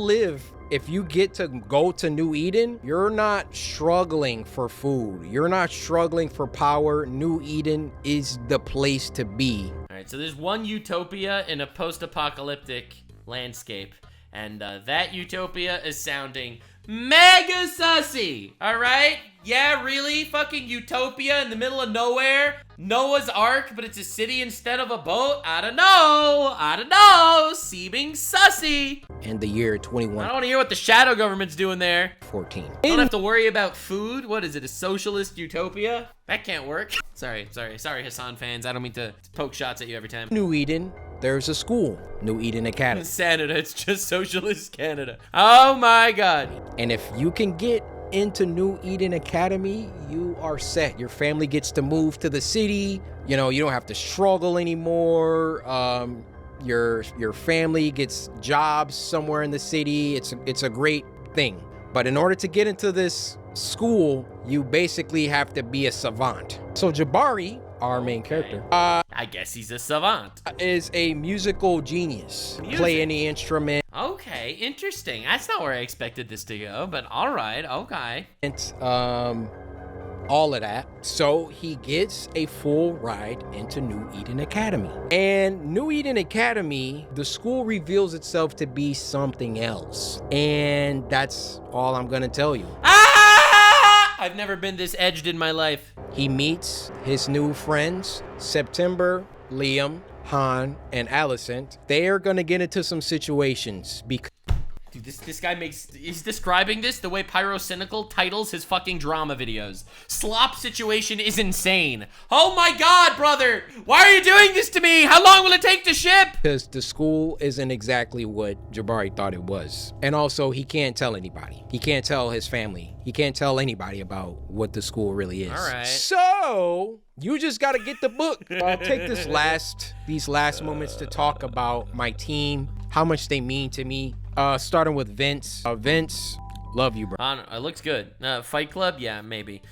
get to go to New Eden, you're not struggling for food. You're not struggling for power. New Eden is the place to be. All right, so there's one utopia in a post-apocalyptic landscape, and that utopia is sounding mega sussy, all right? Yeah, really? Fucking utopia in the middle of nowhere? Noah's Ark, but it's a city instead of a boat? I don't know. Seeming sussy. And the year I don't 2114. want to hear what the shadow government's doing there. Don't have to worry about food. What is it, a socialist utopia? That can't work. Sorry, Hassan fans. I don't mean to poke shots at you every time. New Eden, there's a school, New Eden Academy. Canada, it's just socialist Canada. Oh my God. And if you can get into New Eden Academy, you are set. Your family gets to move to the city. You know, you don't have to struggle anymore. Your family gets jobs somewhere in the city. It's a great thing. But in order to get into this school, you basically have to be a savant. So Jabari, our main character, I guess he's a savant. is a musical genius. Play any instrument. Okay, interesting. That's not where I expected this to go, but all right, okay. All of that. So he gets a full ride into New Eden Academy. And New Eden Academy, the school reveals itself to be something else. And that's all I'm gonna tell you. I've never been this edged in my life. He meets his new friends, September, Liam, Han, and Alicent. They are gonna get into some situations because Dude, this guy he's describing this the way Pyrocynical titles his fucking drama videos. Slop situation is insane. Oh my God, brother! Why are you doing this to me? How long will it take to ship? because the school isn't exactly what Jabari thought it was. And also, he can't tell anybody. He can't tell his family. He can't tell anybody about what the school really is. All right. So you just got to get the book. I'll take these last moments to talk about my team, how much they mean to me. Starting with Vince. Vince, love you, bro. It looks good. Fight Club? Yeah, maybe.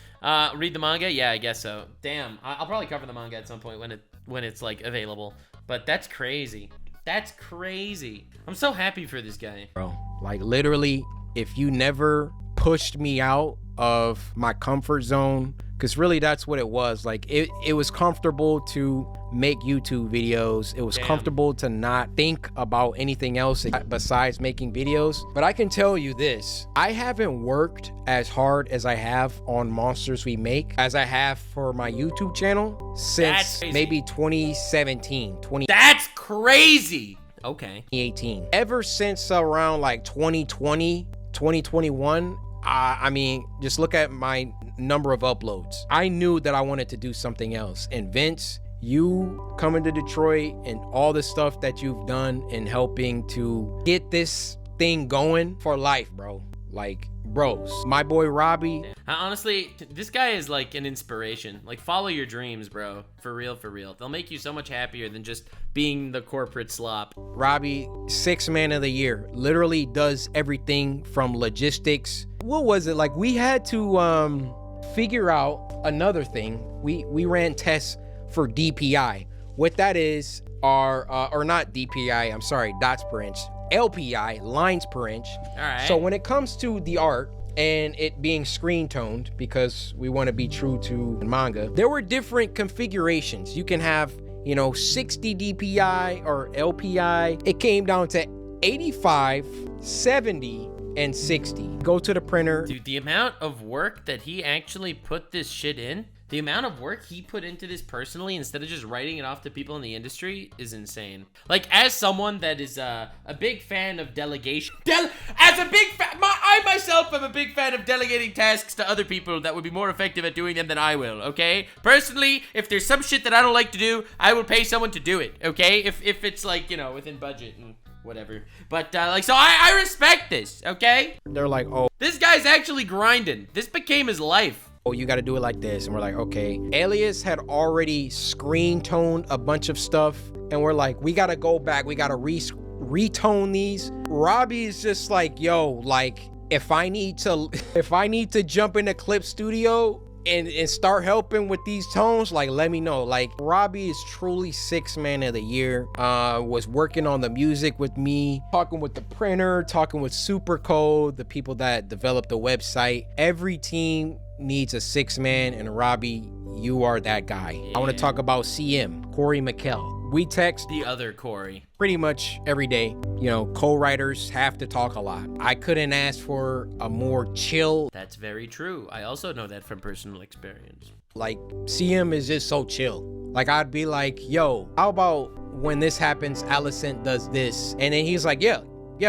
Read the manga? Yeah, I guess so. Damn, I'll probably cover the manga at some point when it's like available. But that's crazy. That's crazy. I'm so happy for this guy. Bro, like literally, if you never pushed me out of my comfort zone, because really that's what it was. Like it was comfortable to make YouTube videos. It was comfortable to not think about anything else besides making videos. But I can tell you this, I haven't worked as hard as I have on Monsters We Make as I have for my YouTube channel since maybe 2017. That's crazy. Okay. 2018. Ever since around like 2020, 2021, I mean, just look at my number of uploads. I knew that I wanted to do something else. And Vince, you coming to Detroit and all the stuff that you've done in helping to get this thing going for life, bro. Like, bros. My boy Robbie. Honestly, this guy is like an inspiration. Like, follow your dreams, bro. For real, for real. They'll make you so much happier than just being the corporate slop. Robbie, 6th man of the year. Literally does everything from logistics. What was it? Like, we had to figure out another thing. We ran tests for DPI. What that is are, or not DPI, I'm sorry, dots per inch. LPI, lines per inch. All right. So when it comes to the art and it being screen toned, because we want to be true to manga, there were different configurations. You can have, 60 DPI or LPI. It came down to 85, 70, and 60. Go to the printer. Dude, the amount of work that he actually put this shit in, the amount of work he put into this personally instead of just writing it off to people in the industry is insane. Like, as someone that is a big fan of delegation, I myself am a big fan of delegating tasks to other people that would be more effective at doing them than I will, okay? Personally, if there's some shit that I don't like to do, I will pay someone to do it, okay? If it's like, within budget and whatever. But like, so I respect this, okay? They're like, oh, This guy's actually grinding. This became his life. you got to do it like this. And we're like, okay. Alias had already screen toned a bunch of stuff. And we're like, we got to go back. We got to retone these. Robbie is just like, yo, like, if I need to jump into Clip Studio and start helping with these tones, like, let me know. Like, Robbie is truly 6th man of the year. Was working on the music with me, talking with the printer, talking with Supercode, the people that developed the website. Every team needs a 6th man, and Robbie, you are that guy. Yeah. I want to talk about CM, Cory McKell. We text the other Cory pretty much every day. You know, co-writers have to talk a lot. I couldn't ask for a more chill. That's very true. I also know that from personal experience. Like, CM is just so chill. Like, I'd be like, yo, how about when this happens, Alicent does this? And then he's like, yeah,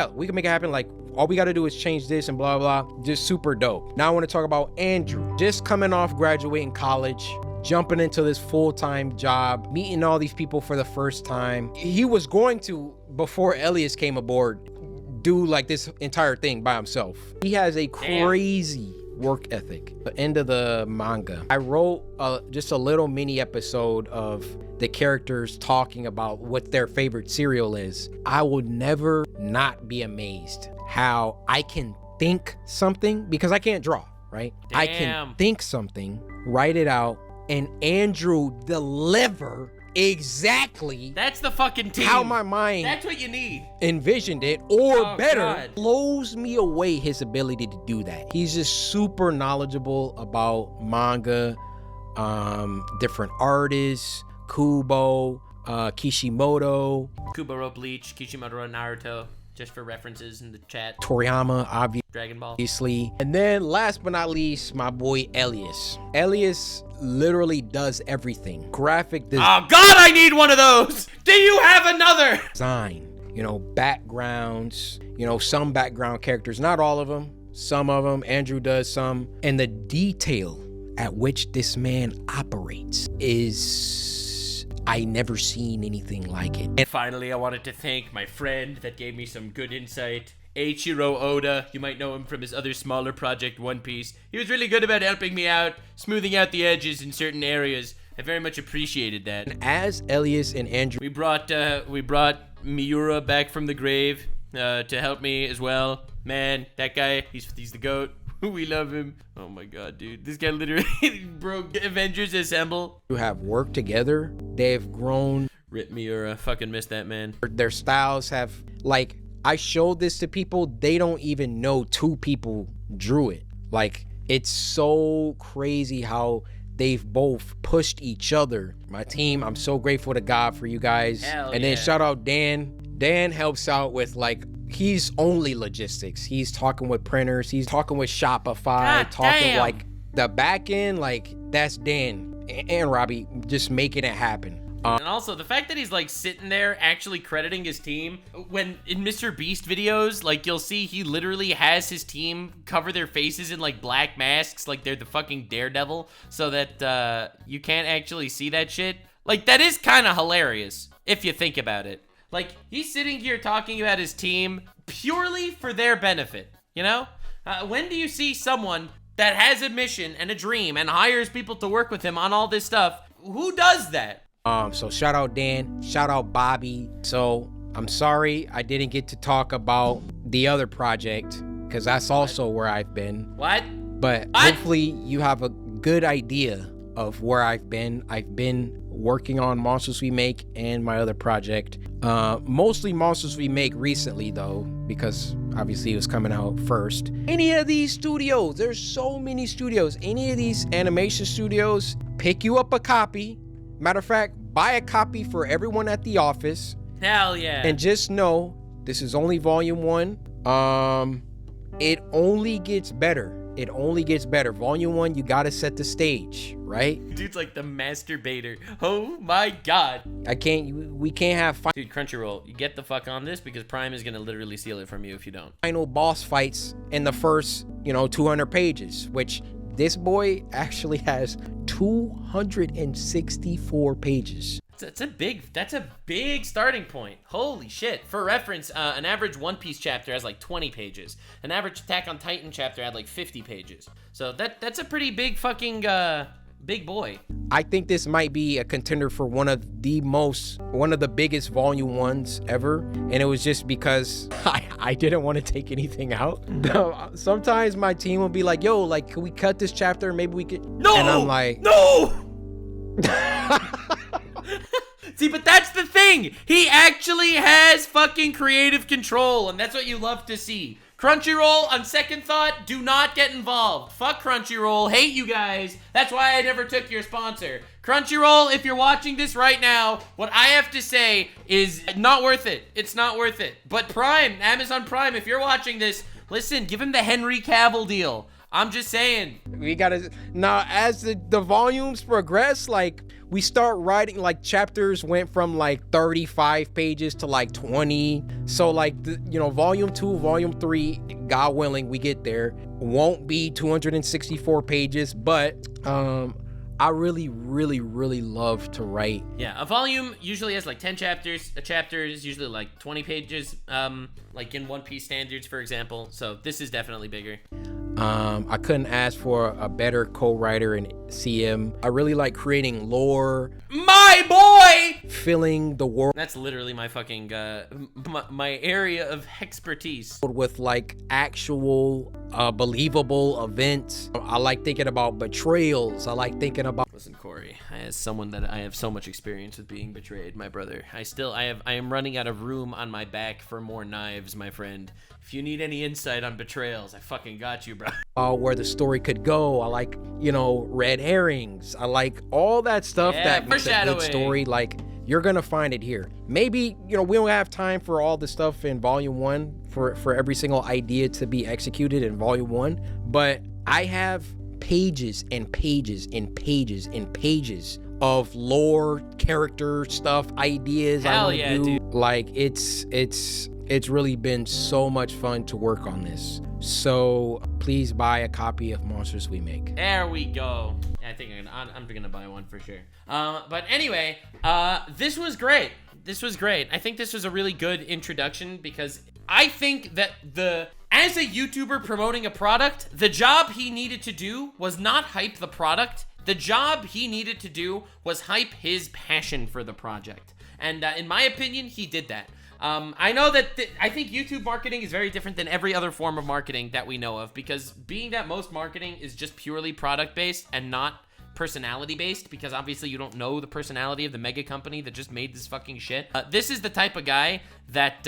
we can make it happen. Like, all we got to do is change this and blah, blah. Just super dope. Now I want to talk about Andrew. Just coming off graduating college, jumping into this full-time job, meeting all these people for the first time. He was going to, before Elias came aboard, do like this entire thing by himself. He has a crazy work ethic. The end of the manga, I wrote just a little mini episode of the characters talking about what their favorite cereal is. I would never not be amazed how I can think something, because I can't draw, right? Damn. I can think something, write it out, and Andrew deliver exactly that's the fucking team. How my mind that's what you need envisioned it, or better, God. blows me away his ability to do that. He's just super knowledgeable about manga, different artists, Kubo, Kishimoto, Kubaro Bleach, Kishimoto Naruto, just for references in the chat. Toriyama, Dragon Ball. obviously. And then last but not least, my boy Elias. Elias literally does everything. Graphic Oh God, I need one of those. Do you have another? design, you know, backgrounds, you know, some background characters, not all of them, some of them. Andrew does some. And the detail at which this man operates is, I never seen anything like it. And finally, I wanted to thank my friend that gave me some good insight, Eiichiro Oda. You might know him from his other smaller project, One Piece. He was really good about helping me out, smoothing out the edges in certain areas. I very much appreciated that. As Elias and Andrew, We brought Miura back from the grave to help me as well. Man, that guy, he's the GOAT. We love him. Oh my God, dude. This guy literally broke Avengers Assemble. have worked together. They've grown. Rip Miura. Fucking miss that man. Their styles have, like, I showed this to people, they don't even know 2 people drew it. Like, it's so crazy how they've both pushed each other. My team, I'm so grateful to God for you guys. Hell and yeah. then shout out Dan. Dan helps out with, like, he's only logistics. He's talking with printers. He's talking with Shopify. God talking damn. like the back end, like, that's Dan and Robbie just making it happen. And also, the fact that he's, like, sitting there actually crediting his team, when in Mr. Beast videos, like, you'll see he literally has his team cover their faces in, like, black masks, like they're the fucking Daredevil, so that, you can't actually see that shit. Like, that is kind of hilarious, if you think about it. Like, he's sitting here talking about his team purely for their benefit, you know? When do you see someone that has a mission and a dream and hires people to work with him on all this stuff? Who does that? So shout out Dan, shout out Bobby. So I'm sorry I didn't get to talk about the other project, because that's also where I've been. What? But hopefully you have a good idea of where I've been. I've been working on Monsters We Make and my other project. Mostly Monsters We Make recently though, because obviously it was coming out first. Any of these studios, there's so many studios. Any of these animation studios, pick you up a copy. Matter of fact, buy a copy for everyone at the office. Hell yeah. And just know, this is only volume 1. It only gets better. It only gets better. Volume 1, you gotta set the stage, right? Dude's like the masturbator. Oh my God. We can't have Dude, Crunchyroll, you get the fuck on this, because Prime is gonna literally steal it from you if you don't. final boss fights in the first, 200 pages, which this boy actually has 264 pages. That's a big starting point. Holy shit. For reference, an average One Piece chapter has like 20 pages. An average Attack on Titan chapter had like 50 pages. So that's a pretty big fucking big boy. I think this might be a contender for one of the biggest volume ones ever, and it was just because I didn't want to take anything out. Sometimes my team will be like, yo, like, can we cut this chapter? Maybe we could. No! And I'm like, no! See, but that's the thing. He actually has fucking creative control, and that's what you love to see. Crunchyroll, on second thought, do not get involved. Fuck Crunchyroll. Hate you guys. That's why I never took your sponsor. Crunchyroll, if you're watching this right now, what I have to say is not worth it. It's not worth it. But Prime, Amazon Prime, if you're watching this, listen, give him the Henry Cavill deal. I'm just saying. We gotta, now as the volumes progress, like, we start writing, like, chapters went from like 35 pages to like 20. So like, volume 2, volume 3, God willing, we get there, won't be 264 pages, but I really love to write. Yeah, a volume usually has like 10 chapters. A chapter is usually like 20 pages, like in One Piece standards, for example. So this is definitely bigger. I couldn't ask for a better co-writer in CM. I really like creating lore. My boy! Filling the world. That's literally my fucking, my area of expertise. With like actual, believable events. I like thinking about betrayals. I like thinking about. Listen, Cory, as someone that I have so much experience with being betrayed, my brother, I am running out of room on my back for more knives, my friend. If you need any insight on betrayals, I fucking got you, bro. Where the story could go. I like, red herrings. I like all that stuff that makes a good story. Like, you're gonna find it here. Maybe, we don't have time for all the stuff in volume 1 for every single idea to be executed in volume 1, but I have pages and pages and pages and pages of lore, character stuff, ideas. Hell yeah, dude. Like, it's really been so much fun to work on this. So please buy a copy of Monsters We Make. There we go. I think I'm gonna buy one for sure. But anyway, this was great. This was great. I think this was a really good introduction because I think that as a YouTuber promoting a product, the job he needed to do was not hype the product. The job he needed to do was hype his passion for the project. And in my opinion, he did that. I know that I think YouTube marketing is very different than every other form of marketing that we know of, because being that most marketing is just purely product-based and not personality-based, because obviously you don't know the personality of the mega company that just made this fucking shit. This is the type of guy that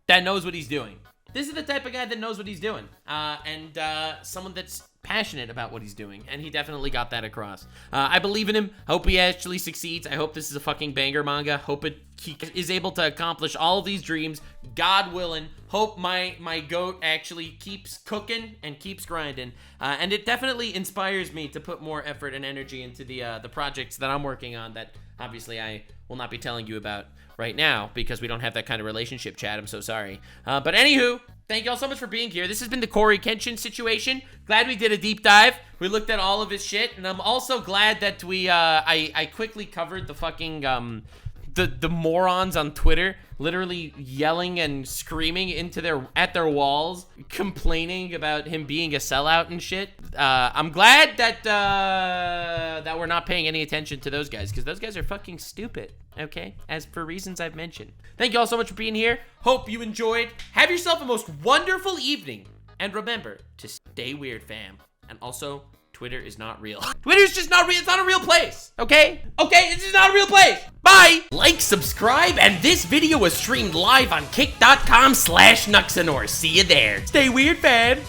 knows what he's doing. This is the type of guy that knows what he's doing, and someone that's passionate about what he's doing, and he definitely got that across. I believe in him. Hope he actually succeeds. I hope this is a fucking banger manga. Hope he is able to accomplish all of these dreams. God willing. Hope my goat actually keeps cooking and keeps grinding. And it definitely inspires me to put more effort and energy into the projects that I'm working on that obviously I will not be telling you about right now because we don't have that kind of relationship, Chad. I'm so sorry. But anywho, thank y'all so much for being here. This has been the CoryxKenshin Situation. Glad we did a deep dive. We looked at all of his shit, and I'm also glad that I quickly covered the fucking the morons on Twitter literally yelling and screaming at their walls, complaining about him being a sellout and shit. I'm glad that that we're not paying any attention to those guys, because those guys are fucking stupid. Okay, as for reasons I've mentioned. Thank you all so much for being here. Hope you enjoyed. Have yourself a most wonderful evening, and remember to stay weird, fam. And also, Twitter is not real. Twitter's just not real. It's not a real place. Okay? Okay, it's just not a real place. Bye. Like, subscribe, and this video was streamed live on kick.com/Nuxanor. See you there. Stay weird, fam.